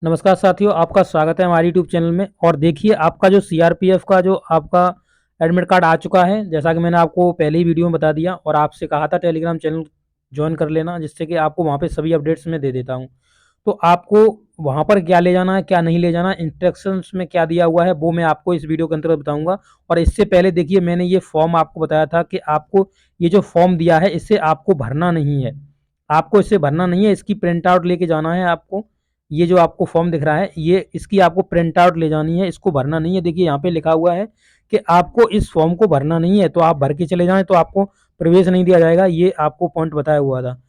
नमस्कार साथियों, आपका स्वागत है हमारे यूट्यूब चैनल में। और देखिए, आपका जो सीआरपीएफ का जो आपका एडमिट कार्ड आ चुका है, जैसा कि मैंने आपको पहले ही वीडियो में बता दिया और आपसे कहा था टेलीग्राम चैनल ज्वाइन कर लेना, जिससे कि आपको वहाँ पे सभी अपडेट्स मैं दे देता हूँ। तो आपको वहाँ पर क्या ले जाना है, क्या नहीं ले जाना, इंस्ट्रक्शंस में क्या दिया हुआ है, वो मैं आपको इस वीडियो के अंतर्गत बताऊँगा। और इससे पहले देखिए, मैंने ये फॉर्म आपको बताया था कि आपको ये जो फॉर्म दिया है, इसे आपको भरना नहीं है। आपको इसे भरना नहीं है, इसकी प्रिंट आउट लेके जाना है आपको। ये जो आपको फॉर्म दिख रहा है, ये इसकी आपको प्रिंट आउट ले जानी है, इसको भरना नहीं है। देखिए यहाँ पे लिखा हुआ है कि आपको इस फॉर्म को भरना नहीं है, तो आप भर के चले जाएँ तो आपको प्रवेश नहीं दिया जाएगा। ये आपको पॉइंट बताया हुआ था।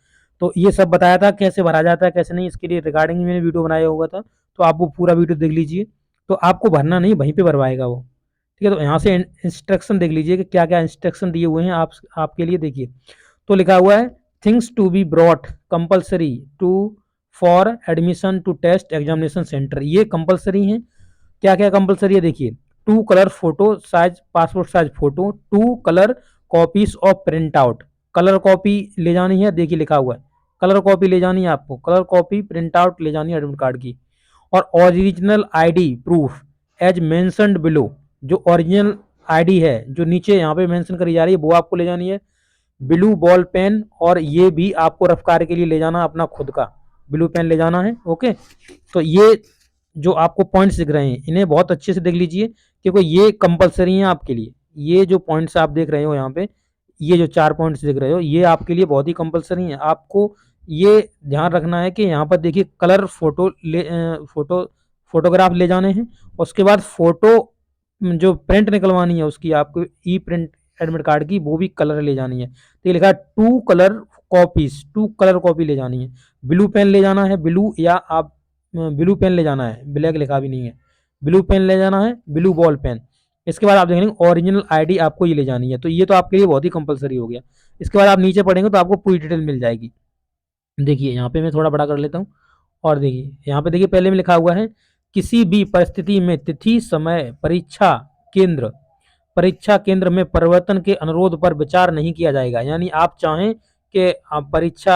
तो ये सब बताया था कैसे भरा जाता है, कैसे नहीं, इसके लिए रिगार्डिंग मैंने वीडियो बनाया हुआ था। तो आप वो पूरा वीडियो देख लीजिए। तो आपको भरना नहीं, वहीं पे भरवाएगा वो। ठीक है, तो यहाँ से इंस्ट्रक्शन देख लीजिए कि क्या-क्या इंस्ट्रक्शन दिए हुए हैं आपके लिए। देखिए, तो लिखा हुआ है things to be brought compulsory to for admission to test examination centre. ये कंपल्सरी है। क्या क्या कंपल्सरी है देखिए, 2 colour photo size passport size photo, 2 colour copies of print out. Colour copy ले जानी है, देखिए लिखा हुआ है कलर कॉपी ले जानी है आपको, कलर कॉपी प्रिंट आउट ले जानी है एडमिट कार्ड की। और original ID proof as mentioned below. जो ओरिजिनल आईडी है जो नीचे यहाँ पे मेंशन करी जा रही है, वो आपको ले जानी है। ब्लू बॉल पेन, और ये भी आपको रफ कार्य के लिए ले जाना अपना खुद का ब्लू पेन ले जाना है। ओके, तो ये जो आपको पॉइंट्स दिख रहे हैं, इन्हें बहुत अच्छे से देख लीजिए, क्योंकि ये कंपलसरी हैं आपके लिए। ये जो पॉइंट्स आप देख रहे हो यहाँ पे, ये जो 4 पॉइंट्स दिख रहे हो, ये आपके लिए बहुत ही कंपलसरी हैं। आपको ये ध्यान रखना है कि यहाँ पर देखिए कलर फोटोग्राफ ले जाने हैं। उसके बाद फोटो जो प्रिंट निकलवानी है उसकी, आपको ई प्रिंट एडमिट कार्ड की, वो भी कलर ले जानी है। तो ये लिखा है 2 कलर कॉपी ले जानी है। ब्लू पेन ले जाना है, ब्लू, या आप ब्लू पेन ले जाना है, ब्लैक लिखा भी नहीं है। ब्लू पेन ले जाना है, ब्लू बॉल पेन। इसके बाद आप देखेंगे ओरिजिनल आईडी आपको ये ले जानी है। तो ये तो आपके लिए बहुत ही कंपलसरी हो गया। इसके बाद आप नीचे पढ़ेंगे तो आपको पूरी डिटेल मिल जाएगी। देखिए यहाँ पे मैं थोड़ा बड़ा कर लेता हूँ। और देखिए यहाँ पे देखिए पहले में लिखा हुआ है, किसी भी परिस्थिति में तिथि समय परीक्षा केंद्र में परिवर्तन के अनुरोध पर विचार नहीं किया जाएगा। यानी आप चाहें कि आप परीक्षा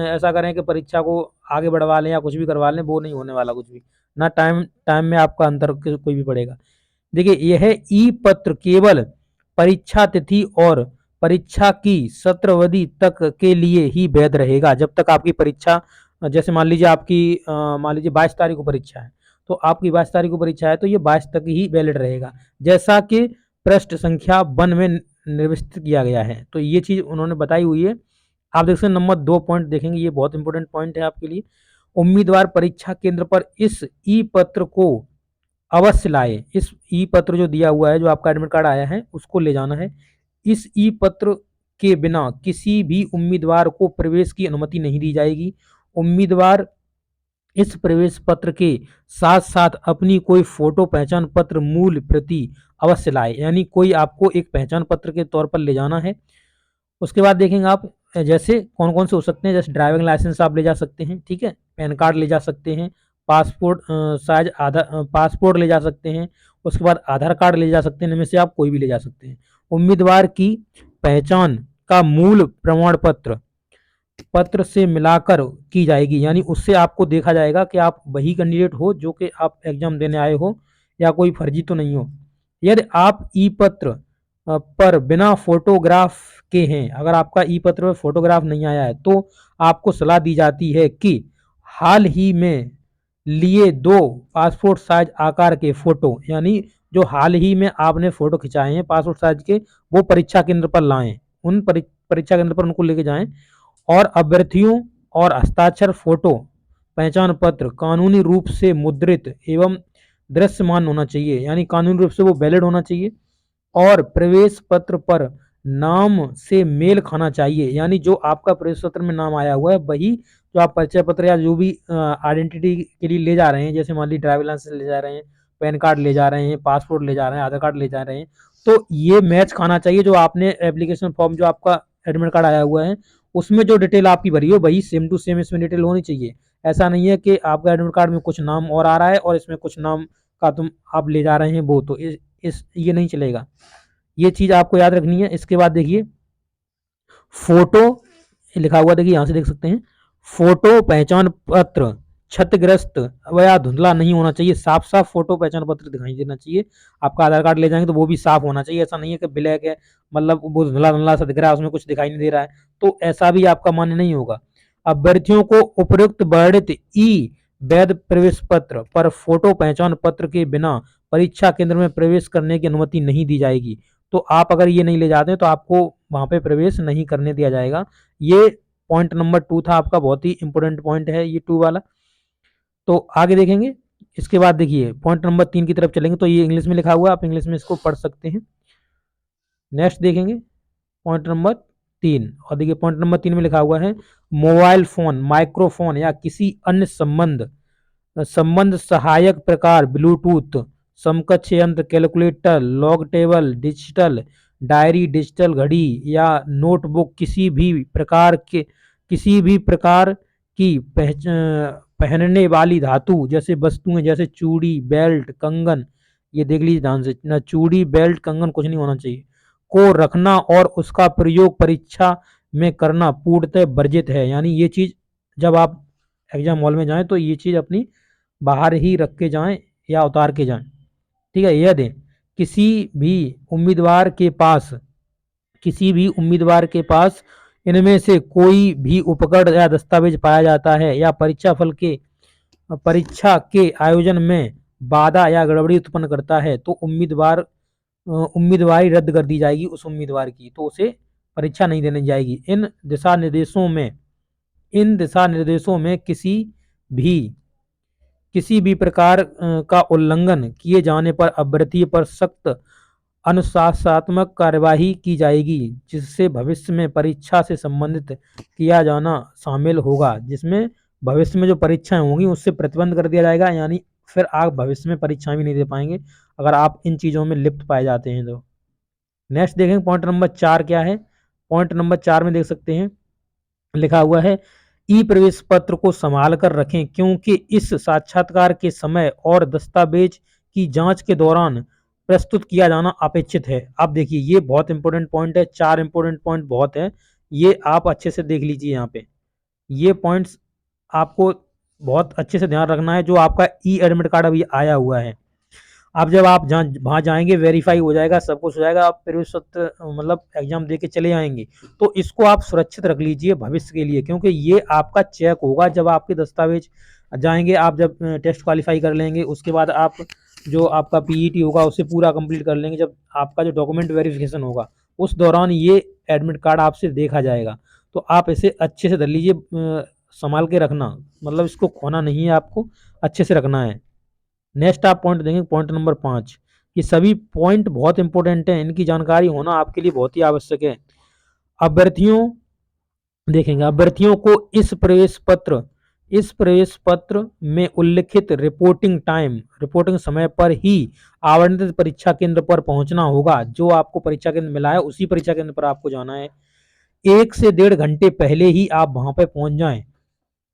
ऐसा करें कि परीक्षा को आगे बढ़वा लें या कुछ भी करवा लें, वो नहीं होने वाला कुछ भी। ना टाइम टाइम में आपका अंतर कोई भी पड़ेगा। देखिए यह है ई पत्र केवल परीक्षा तिथि और परीक्षा की सत्रावधि तक के लिए ही वैध रहेगा। जब तक आपकी परीक्षा, जैसे मान लीजिए 22 तारीख को परीक्षा है, तो आपकी 22 तारीख को परीक्षा है, तो ये 22 तक ही वैलिड रहेगा, जैसा कि पृष्ठ संख्या 1 में निर्दिष्ट किया गया है। तो ये चीज़ उन्होंने बताई हुई है। आप देख सकते हैं नंबर 2 पॉइंट देखेंगे, ये बहुत इंपॉर्टेंट पॉइंट है आपके लिए। उम्मीदवार परीक्षा केंद्र पर इस ई पत्र को अवश्य लाए। इस ई पत्र जो दिया हुआ है, जो आपका एडमिट कार्ड आया है, उसको ले जाना है। इस ई पत्र के बिना किसी भी उम्मीदवार को प्रवेश की अनुमति नहीं दी जाएगी। उम्मीदवार इस प्रवेश पत्र के साथ साथ अपनी कोई फोटो पहचान पत्र मूल प्रति अवश्य लाए। यानी कोई आपको एक पहचान पत्र के तौर पर ले जाना है। उसके बाद देखेंगे आप जैसे कौन कौन से हो सकते हैं, जैसे ड्राइविंग लाइसेंस आप ले जा सकते हैं, ठीक है, पैन कार्ड ले जा सकते हैं, पासपोर्ट साइज आधार पासपोर्ट ले जा सकते हैं। उसके बाद आधार कार्ड ले जा सकते हैं, इनमें से आप कोई भी ले जा सकते हैं। उम्मीदवार की पहचान का मूल प्रमाण पत्र से मिलाकर की जाएगी। यानी उससे आपको देखा जाएगा कि आप वही कैंडिडेट हो जो कि आप एग्जाम देने आए हो, या कोई फर्जी तो नहीं हो। यदि आप ई पत्र पर बिना फोटोग्राफ के हैं, अगर आपका ई पत्र में फोटोग्राफ नहीं आया है, तो आपको सलाह दी जाती है कि हाल ही में लिए 2 पासपोर्ट साइज आकार के फोटो, यानी जो हाल ही में आपने फोटो खिंचाए हैं पासपोर्ट साइज के, वो परीक्षा केंद्र पर लाएं। उन परीक्षा केंद्र पर उनको लेके जाएं। और अभ्यर्थियों और हस्ताक्षर फोटो पहचान पत्र कानूनी रूप से मुद्रित एवं दृश्यमान होना चाहिए। यानी कानूनी रूप से वो वैलिड होना चाहिए। और प्रवेश पत्र पर नाम से मेल खाना चाहिए। यानी जो आपका प्रवेश पत्र में नाम आया हुआ है, वही जो आप परिचय पत्र या जो भी आइडेंटिटी के लिए ले जा रहे हैं, जैसे मान लीजिए ड्राइविंग लाइसेंस ले जा रहे हैं, पैन कार्ड ले जा रहे हैं, पासपोर्ट ले जा रहे हैं, आधार कार्ड ले जा रहे हैं, तो ये मैच खाना चाहिए। जो आपने एप्लीकेशन फॉर्म, जो आपका एडमिट कार्ड आया हुआ है, उसमें जो डिटेल आपकी भरी हो, वही सेम टू सेम इसमें डिटेल होनी चाहिए। ऐसा नहीं है कि आपका एडमिट कार्ड में कुछ नाम और आ रहा है और इसमें कुछ नाम का तुम आप ले जा रहे हैं, वो तो ये नहीं चलेगा। ये चीज आपको याद रखनी है। इसके बाद देखिए फोटो लिखा हुआ, देखिए यहां से देख सकते हैं, फोटो पहचान पत्र क्षतिग्रस्त व या धुंधला नहीं होना चाहिए, साफ साफ फोटो पहचान पत्र दिखाई देना चाहिए। आपका आधार कार्ड ले जाएंगे तो वो भी साफ होना चाहिए, ऐसा नहीं है कि ब्लैक है, मतलब वो धुंधला धुंधला सा दिख रहा है, उसमें कुछ दिखाई नहीं दे रहा है, तो ऐसा भी आपका मान्य नहीं होगा। अभ्यर्थियों को उपयुक्त वर्णित ई वैध प्रवेश पत्र पर फोटो पहचान पत्र के बिना परीक्षा केंद्र में प्रवेश करने की अनुमति नहीं दी जाएगी। तो आप अगर ये नहीं ले जाते तो आपको वहां पे प्रवेश नहीं करने दिया जाएगा। ये पॉइंट नंबर 2 था आपका, बहुत ही इंपॉर्टेंट पॉइंट है ये 2 वाला। तो आगे देखेंगे, इसके बाद देखिए पॉइंट नंबर 3 की तरफ चलेंगे, तो ये इंग्लिश में लिखा हुआ है, आप इंग्लिश में इसको पढ़ सकते हैं। नेक्स्ट देखेंगे पॉइंट नंबर 3, और देखिए पॉइंट नंबर 3 में लिखा हुआ है मोबाइल फोन, माइक्रोफोन या किसी अन्य संबंध सहायक प्रकार ब्लूटूथ समकक्ष यंत्र, calculator, log table, digital diary, digital घड़ी या नोटबुक किसी भी प्रकार की पहनने वाली धातु जैसे वस्तुएं जैसे चूड़ी, बेल्ट, कंगन, ये देख लीजिए ध्यान से, ना चूड़ी, बेल्ट, कंगन कुछ नहीं होना चाहिए, को रखना और उसका प्रयोग परीक्षा में करना पूर्णतः वर्जित है। यानी ये चीज जब आप एग्जाम हॉल में जाएं तो ये चीज अपनी बाहर ही रख के जाएं या उतार के जाएं। ठीक है, यह दें किसी भी उम्मीदवार के पास इनमें से कोई भी उपकरण या दस्तावेज पाया जाता है या परीक्षा के आयोजन में बाधा या गड़बड़ी उत्पन्न करता है तो उम्मीदवारी रद्द कर दी जाएगी उस उम्मीदवार की, तो उसे परीक्षा नहीं देने जाएगी। इन दिशा निर्देशों में किसी भी प्रकार का उल्लंघन किए जाने पर अभ्यर्थी पर सख्त अनुशासनात्मक कार्यवाही की जाएगी, जिससे भविष्य में परीक्षा से संबंधित किया जाना शामिल होगा, जिसमें भविष्य में जो परीक्षाएं होंगी उससे प्रतिबंध कर दिया जाएगा। यानी फिर आप भविष्य में परीक्षाएं भी नहीं दे पाएंगे अगर आप इन चीजों में लिप्त पाए जाते हैं तो। नेक्स्ट देखेंगे पॉइंट नंबर 4 क्या है। पॉइंट नंबर 4 में देख सकते हैं लिखा हुआ है ई प्रवेश पत्र को संभाल कर रखें क्योंकि इस साक्षात्कार के समय और दस्तावेज की जांच के दौरान प्रस्तुत किया जाना अपेक्षित है। अब देखिए ये बहुत इंपॉर्टेंट पॉइंट है, 4 इंपॉर्टेंट पॉइंट बहुत है, ये आप अच्छे से देख लीजिए। यहाँ पे ये पॉइंट्स आपको बहुत अच्छे से ध्यान रखना है। जो आपका ई एडमिट कार्ड अभी आया हुआ है, अब जब आप वहाँ जाएंगे वेरीफाई हो जाएगा, सब कुछ हो जाएगा, आप प्रवेश पत्र मतलब एग्जाम दे के चले आएंगे, तो इसको आप सुरक्षित रख लीजिए भविष्य के लिए, क्योंकि ये आपका चेक होगा जब आपके दस्तावेज जाएंगे। आप जब टेस्ट क्वालिफाई कर लेंगे उसके बाद आप जो आपका पीईटी होगा उसे पूरा कंप्लीट कर लेंगे, जब आपका जो डॉक्यूमेंट वेरिफिकेशन होगा उस दौरान ये एडमिट कार्ड आपसे देखा जाएगा। तो आप इसे अच्छे से धर लीजिए, संभाल के रखना, मतलब इसको खोना नहीं है, आपको अच्छे से रखना है। नेक्स्ट आप पॉइंट देंगे पॉइंट नंबर 5, ये सभी पॉइंट बहुत इंपॉर्टेंट हैं, इनकी जानकारी होना आपके लिए बहुत ही आवश्यक है। अभ्यर्थियों को इस प्रवेश पत्र में उल्लिखित रिपोर्टिंग समय पर ही आवंटित परीक्षा केंद्र पर पहुंचना होगा। जो आपको परीक्षा केंद्र मिला है उसी परीक्षा केंद्र पर आपको जाना है। 1 से 1.5 घंटे पहले ही आप वहां पर पहुंच जाएं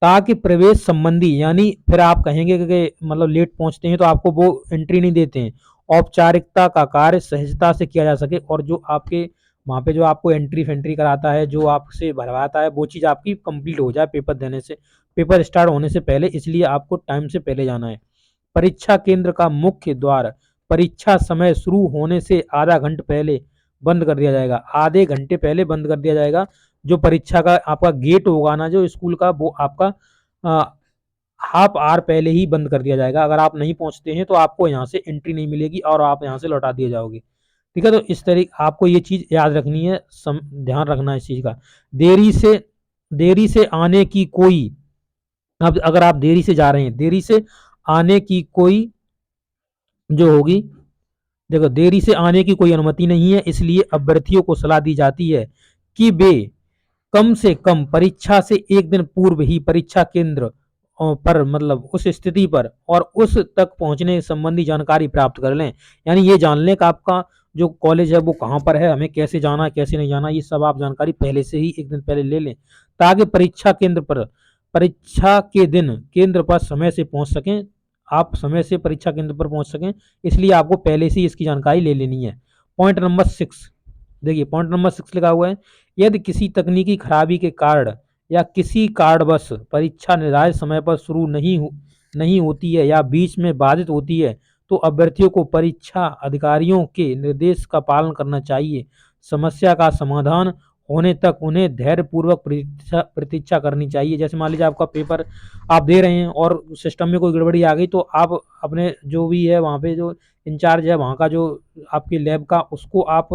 ताकि प्रवेश संबंधी, यानी फिर आप कहेंगे कि मतलब लेट पहुंचते हैं तो आपको वो एंट्री नहीं देते हैं, औपचारिकता का कार्य सहजता से किया जा सके और जो आपके वहाँ पे जो आपको एंट्री फेंट्री कराता है, जो आपसे भरवाता है, वो चीज़ आपकी कंप्लीट हो जाए पेपर स्टार्ट होने से पहले, इसलिए आपको टाइम से पहले जाना है। परीक्षा केंद्र का मुख्य द्वार परीक्षा समय शुरू होने से आधा घंटे पहले बंद कर दिया जाएगा, आधे घंटे पहले बंद कर दिया जाएगा। जो परीक्षा का आपका गेट होगा ना जो स्कूल का, वो आपका हाफ आवर पहले ही बंद कर दिया जाएगा। अगर आप नहीं पहुंचते हैं तो आपको यहाँ से एंट्री नहीं मिलेगी और आप यहाँ से लौटा दिए जाओगे। ठीक है, तो इस तरीके आपको ये चीज याद रखनी है, ध्यान रखना है इस चीज का। देरी से आने की कोई, अब अगर आप देरी से जा रहे हैं, देरी से आने की कोई जो होगी, देखो देरी से आने की कोई अनुमति नहीं है, इसलिए अभ्यर्थियों को सलाह दी जाती है कि वे कम से कम परीक्षा से 1 दिन पूर्व ही परीक्षा केंद्र पर, मतलब उस स्थिति पर और उस तक पहुंचने संबंधी जानकारी प्राप्त कर लें। यानी ये जान लें कि आपका जो कॉलेज है वो कहाँ पर है, हमें कैसे जाना है कैसे नहीं जाना, ये सब आप जानकारी पहले से ही 1 दिन पहले ले लें ताकि परीक्षा के दिन केंद्र पर समय से पहुंच सकें, आप समय से परीक्षा केंद्र पर पहुंच सकें, इसलिए आपको पहले से ही इसकी जानकारी ले लेनी है। पॉइंट नंबर 6 देखिए, पॉइंट नंबर 6 लिखा हुआ है, यदि किसी तकनीकी खराबी के कारण या किसी कारणवश परीक्षा निर्धारित समय पर शुरू नहीं होती है या बीच में बाधित होती है, तो अभ्यर्थियों को परीक्षा अधिकारियों के निर्देश का पालन करना चाहिए। समस्या का समाधान होने तक उन्हें धैर्यपूर्वक प्रतीक्षा करनी चाहिए। जैसे मान लीजिए आपका पेपर आप दे रहे हैं और सिस्टम में कोई गड़बड़ी आ गई, तो आप अपने जो भी है वहाँ पे जो इंचार्ज है वहाँ का, जो आपकी लैब का, उसको आप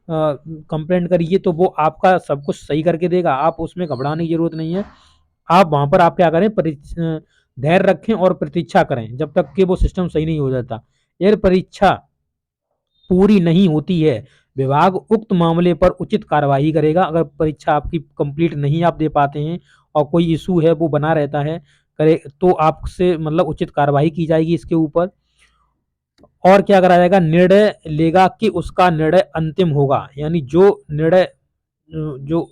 कंप्लेंट करिए, तो वो आपका सब कुछ सही करके देगा। आप उसमें घबराने की ज़रूरत नहीं है। आप वहाँ पर आप क्या करें, धैर्य रखें और प्रतीक्षा करें जब तक कि वो सिस्टम सही नहीं हो जाता। यदि परीक्षा पूरी नहीं होती है, विभाग उक्त मामले पर उचित कार्रवाई करेगा। अगर परीक्षा आपकी कंप्लीट नहीं आप दे पाते हैं और कोई इशू है वो बना रहता है, करे तो आपसे मतलब उचित कार्रवाई की जाएगी इसके ऊपर। और क्या करा जाएगा, निर्णय लेगा कि उसका निर्णय अंतिम होगा, यानी जो निर्णय जो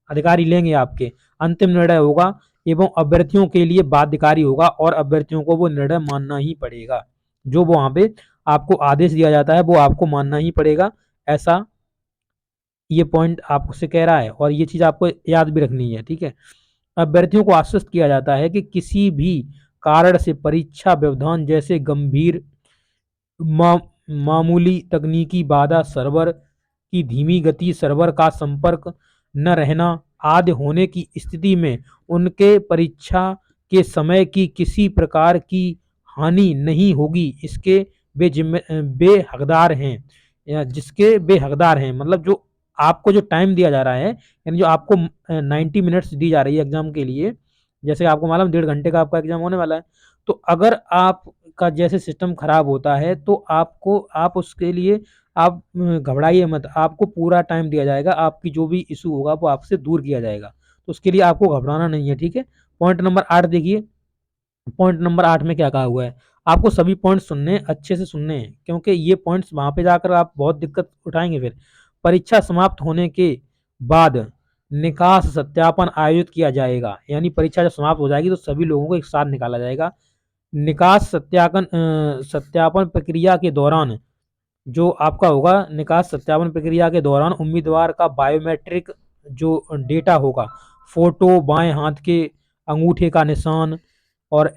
अधिकारी लेंगे आपके, अंतिम निर्णय होगा एवं अभ्यर्थियों के लिए बाध्यकारी होगा और अभ्यर्थियों को वो निर्णय मानना ही पड़ेगा। जो वो वहाँ पे आपको आदेश दिया जाता है वो आपको मानना ही पड़ेगा। ऐसा ये पॉइंट आपसे कह रहा है और ये चीज़ आपको याद भी रखनी है, ठीक है। अभ्यर्थियों को आश्वस्त किया जाता है कि किसी भी कारण से परीक्षा व्यवधान जैसे गंभीर मा, मामूली तकनीकी बाधा, सर्वर की धीमी गति, सर्वर का संपर्क न रहना आदि होने की स्थिति में उनके परीक्षा के समय की किसी प्रकार की हानि नहीं होगी। इसके बेहकदार हैं, या जिसके बेहकदार हैं, मतलब जो आपको जो टाइम दिया जा रहा है, यानी जो आपको 90 मिनट्स दी जा रही है एग्जाम के लिए, जैसे आपको मालूम 1.5 घंटे का आपका एग्जाम होने वाला है, तो अगर आपका जैसे सिस्टम खराब होता है तो आप उसके लिए आप घबराइए मत, आपको पूरा टाइम दिया जाएगा, आपकी जो भी इशू होगा वो आपसे दूर किया जाएगा, तो उसके लिए आपको घबराना नहीं है, ठीक है। पॉइंट नंबर 8 देखिए। पॉइंट नंबर 8 में क्या कहा हुआ है, आपको सभी पॉइंट सुनने अच्छे से सुनने हैं, क्योंकि ये पॉइंट्स वहां पे जाकर आप बहुत दिक्कत उठाएंगे। फिर परीक्षा समाप्त होने के बाद निकास सत्यापन आयोजित किया जाएगा, यानी परीक्षा जब समाप्त हो जाएगी तो सभी लोगों को एक साथ निकाला जाएगा। निकास सत्यापन प्रक्रिया के दौरान जो आपका होगा, निकास सत्यापन प्रक्रिया के दौरान उम्मीदवार का बायोमेट्रिक जो डेटा होगा, फोटो, बाएं हाथ के अंगूठे का निशान और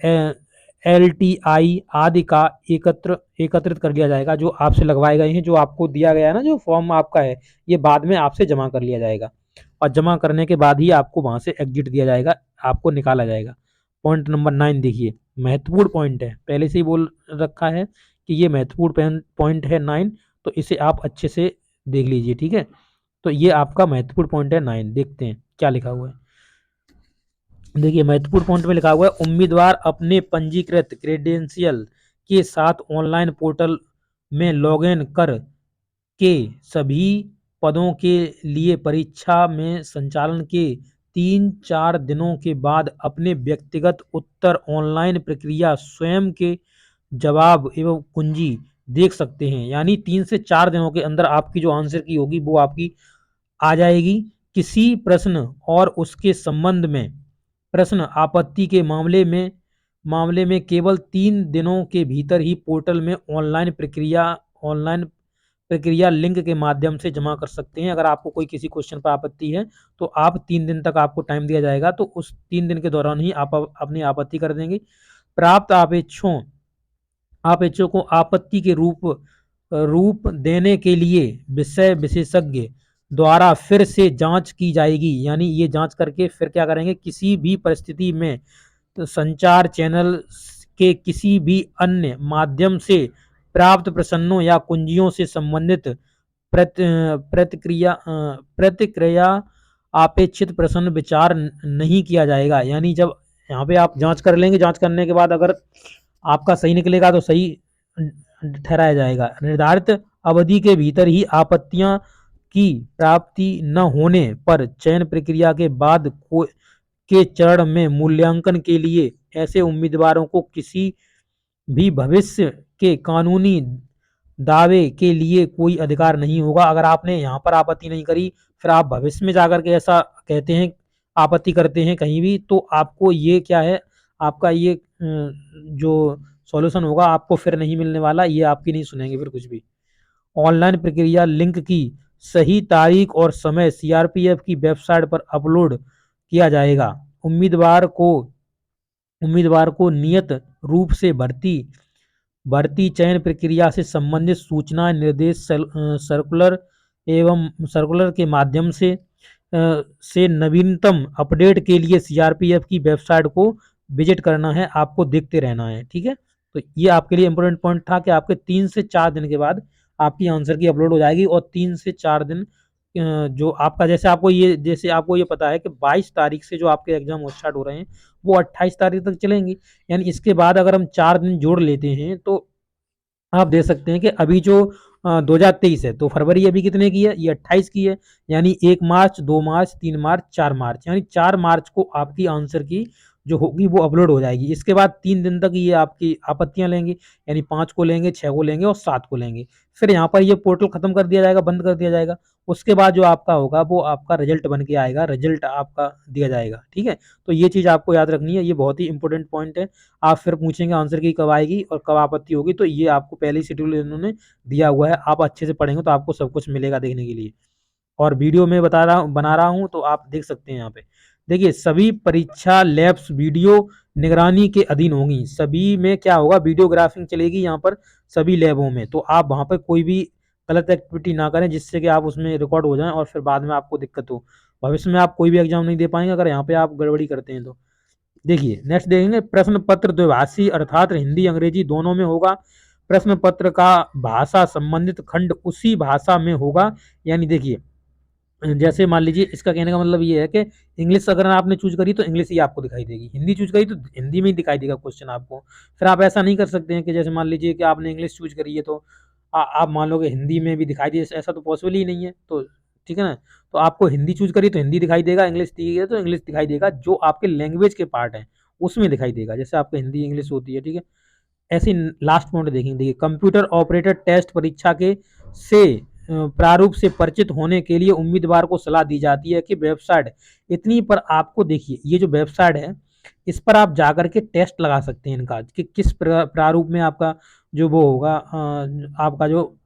LTI आदि का एकत्रित कर लिया जाएगा, जो आपसे लगवाए गए हैं, जो आपको दिया गया है ना, जो फॉर्म आपका है, ये बाद में आपसे जमा कर लिया जाएगा और जमा करने के बाद ही आपको वहां से एग्जिट दिया जाएगा, आपको निकाला जाएगा। पॉइंट नंबर 9 देखिए, महत्वपूर्ण पॉइंट है, पहले से ही बोल रखा है कि ये महत्वपूर्ण पॉइंट है 9, तो इसे आप अच्छे से देख लीजिए, ठीक है। तो ये आपका महत्वपूर्ण पॉइंट है 9, देखते हैं क्या लिखा हुआ है। देखिए महत्वपूर्ण पॉइंट में लिखा हुआ है, उम्मीदवार अपने पंजीकृत क्रेडेंशियल के साथ ऑनलाइन पोर्टल में लॉगिन कर के सभी पदों के लिए परीक्षा में संचालन के 3-4 दिनों के बाद अपने व्यक्तिगत उत्तर, ऑनलाइन प्रक्रिया, स्वयं के जवाब एवं कुंजी देख सकते हैं। यानी 3 से 4 दिनों के अंदर आपकी जो आंसर की होगी वो आपकी आ जाएगी। किसी प्रश्न और उसके संबंध में प्रश्न आपत्ति के मामले में केवल 3 दिनों के भीतर ही पोर्टल में ऑनलाइन प्रक्रिया लिंक के माध्यम से जमा कर सकते हैं। अगर आपको कोई किसी क्वेश्चन पर आपत्ति है तो आप 3 दिन तक आपको टाइम दिया जाएगा, तो उस 3 दिन के दौरान ही आप अपनी आपत्ति कर देंगे। प्राप्त आपेक्षों को आपत्ति के रूप देने के लिए विषय विशेषज्ञ द्वारा फिर से जांच की जाएगी, यानी ये जांच करके फिर क्या करेंगे, किसी भी परिस्थिति में तो संचार चैनल के किसी भी अन्य माध्यम से प्राप्त प्रश्नों या कुंजियों से संबंधित प्रतिक्रिया अपेक्षित प्रश्न विचार नहीं किया जाएगा। यानी जब यहाँ पे आप जांच कर लेंगे, जांच करने के बाद अगर आपका सही निकलेगा तो सही ठहराया जाएगा। निर्धारित अवधि के भीतर ही आपत्तियां की प्राप्ति न होने पर चयन प्रक्रिया के बाद के चरण में मूल्यांकन के लिए ऐसे उम्मीदवारों को किसी भी भविष्य के कानूनी दावे के लिए कोई अधिकार नहीं होगा। अगर आपने यहाँ पर आपत्ति नहीं करी, फिर आप भविष्य में जाकर के ऐसा कहते हैं, आपत्ति करते हैं कहीं भी, तो आपको ये क्या है, आपका ये जो सॉल्यूशन होगा आपको फिर नहीं मिलने वाला, ये आपकी नहीं सुनेंगे फिर कुछ भी। ऑनलाइन प्रक्रिया लिंक की सही तारीख और समय CRPF की वेबसाइट पर अपलोड किया जाएगा। उम्मीदवार को उम्मीदवार को नियत रूप से भर्ती चयन प्रक्रिया से संबंधित सूचना निर्देश सर्कुलर एवं सर्कुलर के माध्यम से नवीनतम अपडेट के लिए सीआरपीएफ की वेबसाइट को विजिट करना है, आपको देखते रहना है। ठीक है, तो ये आपके लिए इंपॉर्टेंट पॉइंट था कि आपके 3 से 4 दिन के बाद आपकी आंसर की अपलोड हो जाएगी, और 3 से 4 दिन जो आपका, जैसे आपको ये पता है कि 22 तारीख से जो आपके एग्जाम स्टार्ट हो रहे हैं वो 28 तारीख तक चलेंगी। यानी इसके बाद अगर हम 4 दिन जोड़ लेते हैं तो आप देख सकते हैं कि अभी जो 2023 है, तो फरवरी अभी कितने की है, ये 28 की है। यानी 1 मार्च, 2 मार्च, 3 मार्च, 4 मार्च, यानी 4 मार्च को आपकी आंसर की जो होगी वो अपलोड हो जाएगी। इसके बाद 3 दिन तक ये आपकी आपत्तियां लेंगे, यानी 5 को लेंगे, 6 को लेंगे और 7 को लेंगे। फिर यहाँ पर ये पोर्टल खत्म कर दिया जाएगा, बंद कर दिया जाएगा। उसके बाद जो आपका होगा वो आपका रिजल्ट बन के आएगा, रिजल्ट आपका दिया जाएगा। ठीक है, तो ये चीज़ आपको याद रखनी है, ये बहुत ही इंपॉर्टेंट पॉइंट है। आप फिर पूछेंगे आंसर की कब आएगी और कब आपत्ति होगी, तो ये आपको पहले ही शेड्यूल इन्होंने दिया हुआ है। आप अच्छे से पढ़ेंगे तो आपको सब कुछ मिलेगा देखने के लिए। और वीडियो में बना रहा हूँ तो आप देख सकते हैं यहाँ पे। देखिए, सभी परीक्षा लैब्स वीडियो निगरानी के अधीन होंगी। सभी में क्या होगा, वीडियोग्राफिंग चलेगी यहाँ पर सभी लैबों में। तो आप वहाँ पर कोई भी गलत एक्टिविटी ना करें जिससे कि आप उसमें रिकॉर्ड हो जाएं और फिर बाद में आपको दिक्कत हो। भविष्य में आप कोई भी एग्जाम नहीं दे पाएंगे अगर यहाँ पे आप गड़बड़ी करते हैं तो। देखिए, नेक्स्ट देखेंगे, प्रश्न पत्र द्विभाषी अर्थात हिंदी अंग्रेजी दोनों में होगा। प्रश्न पत्र का भाषा संबंधित खंड उसी भाषा में होगा। यानी देखिए, जैसे मान लीजिए, इसका कहने का मतलब ये है कि इंग्लिश अगर आपने चूज करी तो इंग्लिश ही आपको दिखाई देगी, हिंदी चूज करी तो हिंदी में ही दिखाई देगा क्वेश्चन आपको। फिर आप ऐसा नहीं कर सकते हैं कि जैसे मान लीजिए कि आपने इंग्लिश चूज करी है तो आप मान लो कि हिंदी में भी दिखाई दे, ऐसा तो पॉसिबल ही नहीं है। तो ठीक है ना, तो आपको हिंदी चूज करी तो हिंदी दिखाई देगा, इंग्लिश दी है तो इंग्लिश दिखाई देगा, जो आपके लैंग्वेज के पार्ट है उसमें दिखाई देगा, जैसे आपको हिंदी इंग्लिश होती है। ठीक है, ऐसे लास्ट पॉइंट देखेंगे। देखिए, कंप्यूटर ऑपरेटर टेस्ट परीक्षा के से प्रारूप से परिचित होने के लिए उम्मीदवार को सलाह दी जाती है कि वेबसाइट इतनी पर आपको, देखिए ये जो वेबसाइट है इस पर आप जाकर के टेस्ट लगा सकते हैं इनका कि किस प्रारूप में आपका जो वो होगा, आपका जो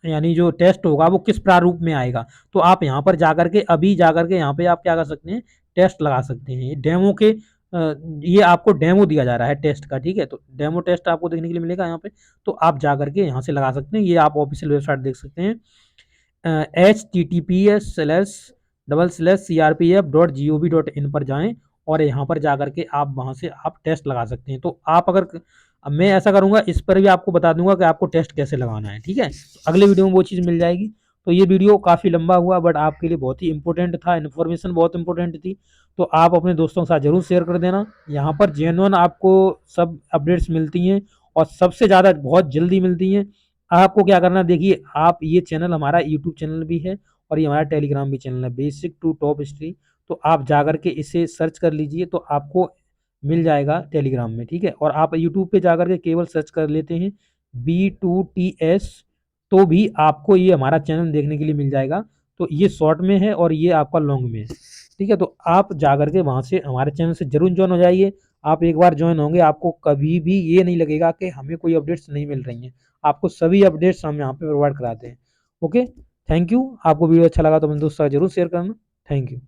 यानी जो टेस्ट होगा वो किस प्रारूप में आएगा। तो आप यहाँ पर जाकर के, अभी जाकर के यहाँ पे आप क्या कर सकते हैं, टेस्ट लगा सकते हैं। डेमो के ये आपको डेमो दिया जा रहा है टेस्ट का। ठीक है, तो डेमो टेस्ट आपको देखने के लिए मिलेगा यहाँ पे, तो आप जाकर के यहाँ से लगा सकते हैं। ये आप ऑफिशियल वेबसाइट देख सकते हैं, https://crpf.gov.in पर जाएं और यहाँ पर जाकर के आप वहाँ से आप टेस्ट लगा सकते हैं। तो आप अगर, अब मैं ऐसा करूँगा, इस पर भी आपको बता दूंगा कि आपको टेस्ट कैसे लगाना है। ठीक है, तो अगले वीडियो में वो चीज़ मिल जाएगी। तो ये वीडियो काफ़ी लंबा हुआ बट आपके लिए बहुत ही इंपॉर्टेंट था, इन्फॉर्मेशन बहुत इंपॉर्टेंट थी। तो आप अपने दोस्तों के साथ जरूर शेयर कर देना। यहाँ पर जेन्युइन आपको सब अपडेट्स मिलती हैं और सबसे ज़्यादा बहुत जल्दी मिलती हैं। आपको क्या करना है, देखिए आप, ये चैनल हमारा यूट्यूब चैनल भी है और ये हमारा टेलीग्राम भी चैनल है, बेसिक टू टॉप हिस्ट्री। तो आप जाकर के इसे सर्च कर लीजिए तो आपको मिल जाएगा टेलीग्राम में। ठीक है, और आप यूट्यूब पे जाकर के केवल सर्च कर लेते हैं B2TS, तो भी आपको ये हमारा चैनल देखने के लिए मिल जाएगा। तो ये शॉर्ट में है और ये आपका लॉन्ग में है। ठीक है, तो आप जाकर के वहाँ से हमारे चैनल से जरूर ज्वाइन हो जाइए। आप एक बार ज्वाइन होंगे आपको कभी भी ये नहीं लगेगा कि हमें कोई अपडेट्स नहीं मिल रही हैं। आपको सभी अपडेट्स हम यहाँ पे प्रोवाइड कराते हैं। Okay, thank you. आपको वीडियो अच्छा लगा तो अपने दोस्तों के साथ जरूर शेयर करना। Thank you.